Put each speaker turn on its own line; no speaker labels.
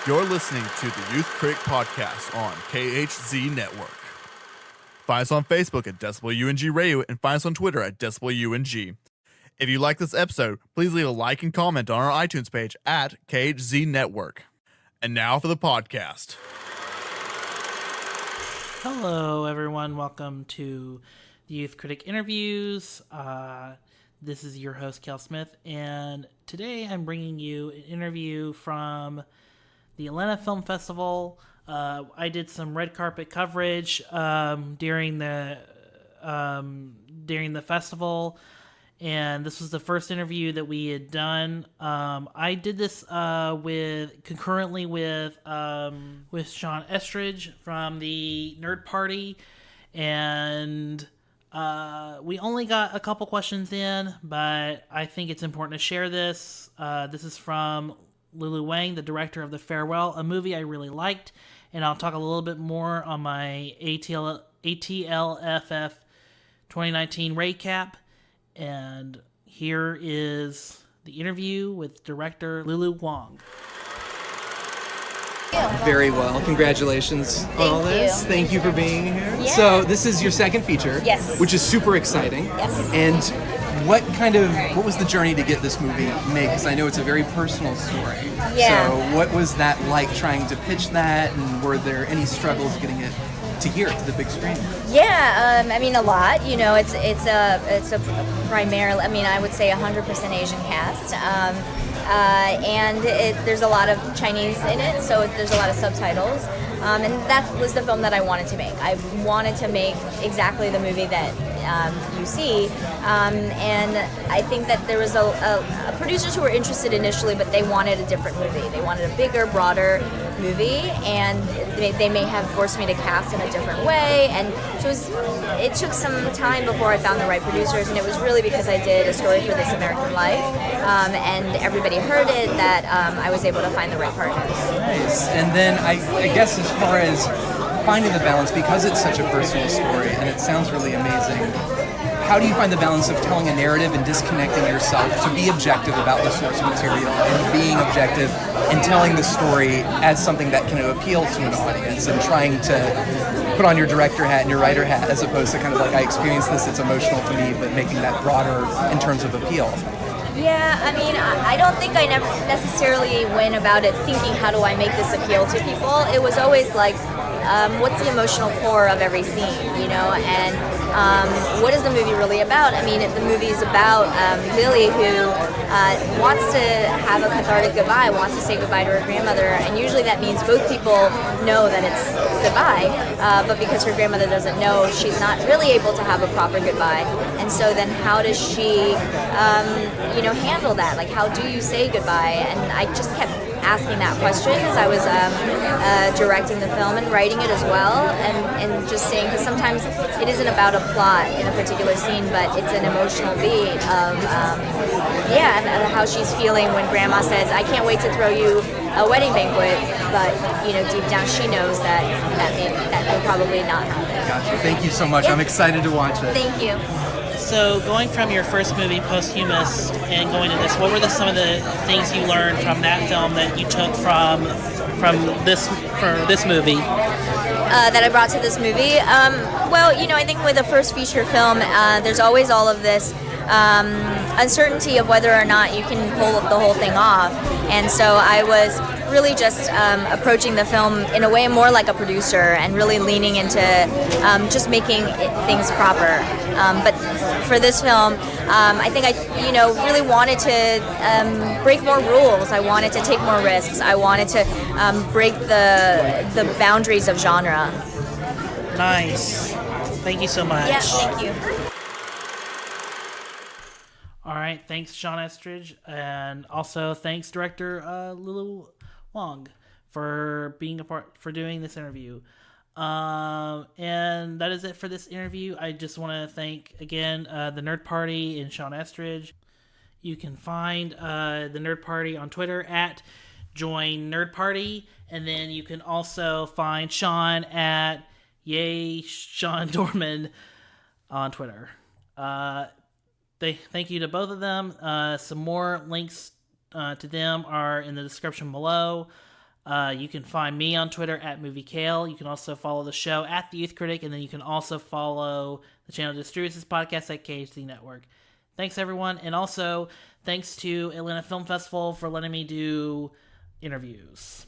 You're listening to the Youth Critic Podcast on KHZ Network. Find us on Facebook at DecibelUNG Radio and find us on Twitter at DecibelUNG. If you like this episode, please leave a like and comment on our iTunes page at KHZ Network. And now for the podcast.
Hello, everyone. Welcome to the Youth Critic Interviews. This is your host, Kel Smith, and today I'm bringing you an interview from the Atlanta Film Festival. I did some red carpet coverage during the festival, and this was the first interview that we had done. I did this concurrently with Shawn Eastridge from the Nerd Party, and we only got a couple questions in, but I think it's important to share this. This is from Lulu Wang, the director of The Farewell, a movie I really liked, and I'll talk a little bit more on my ATLFF 2019 recap. And here is the interview with director Lulu Wang.
Very well. Congratulations on all this. Thank you for being here.
Yeah.
So this is your second feature,
Yes.
which is super exciting.
Yes.
And what was the journey to get this movie made? Because I know it's a very personal story.
Yeah.
So what was that like trying to pitch that, and were there any struggles getting it to here to the big screen?
Yeah, I mean a lot. You know, it's a primarily, I mean, I would say 100% Asian cast, and there's a lot of Chinese in it, so there's a lot of subtitles. And that was the film that I wanted to make. I wanted to make exactly the movie that you see, and I think that there was a producers who were interested initially, but they wanted a different movie. They wanted a bigger, broader movie, and they may have forced me to cast in a different way, and it took some time before I found the right producers, and it was really because I did A Story for This American Life, and everybody heard it, that I was able to find the right partners.
Nice. And then I guess as far as finding the balance, because it's such a personal story and it sounds really amazing, how do you find the balance of telling a narrative and disconnecting yourself to be objective about the source material and being objective and telling the story as something that can appeal to an audience, and trying to put on your director hat and your writer hat as opposed to kind of like, I experienced this, it's emotional to me, but making that broader in terms of appeal?
Yeah, I mean, I don't think I never necessarily went about it thinking, how do I make this appeal to people? It was always like, what's the emotional core of every scene, you know, and what is the movie really about? I mean, the movie is about Lily, who wants to have a cathartic goodbye, wants to say goodbye to her grandmother, and usually that means both people know that it's goodbye, but because her grandmother doesn't know, she's not really able to have a proper goodbye. And so then how does she, handle that? Like, how do you say goodbye? And I just kept asking that question as I was directing the film and writing it as well, and just saying, because sometimes it isn't about a plot in a particular scene, but it's an emotional beat of and how she's feeling when grandma says, I can't wait to throw you a wedding banquet, but deep down she knows that will probably not happen.
Gotcha. Thank you so much.
Yeah.
I'm excited to watch it.
Thank you.
So, going from your first movie, Posthumous, and going to this, what were some of the things you learned from that film that you took from this movie?
That I brought to this movie? I think with a first feature film, there's always all of this uncertainty of whether or not you can pull the whole thing off. And so I was really just approaching the film in a way more like a producer, and really leaning into just making things proper. But for this film, I think I really wanted to break more rules. I wanted to take more risks. I wanted to break the boundaries of genre.
Nice. Thank you so much.
Yeah, thank you.
All right, thanks, Shawn Eastridge, and also thanks, director Lulu Wang, for doing this interview. And that is it for this interview. I just want to thank again the Nerd Party and Shawn Eastridge. You can find the Nerd Party on Twitter at Join Nerd Party, and then you can also find Shawn at Yay Shawn Dorman on Twitter. Thank you to both of them. Some more links to them are in the description below. You can find me on Twitter at MovieKale. You can also follow the show at The Youth Critic, and then you can also follow the channel that distributes this podcast at KHZ Network. Thanks, everyone, and also thanks to Atlanta Film Festival for letting me do interviews.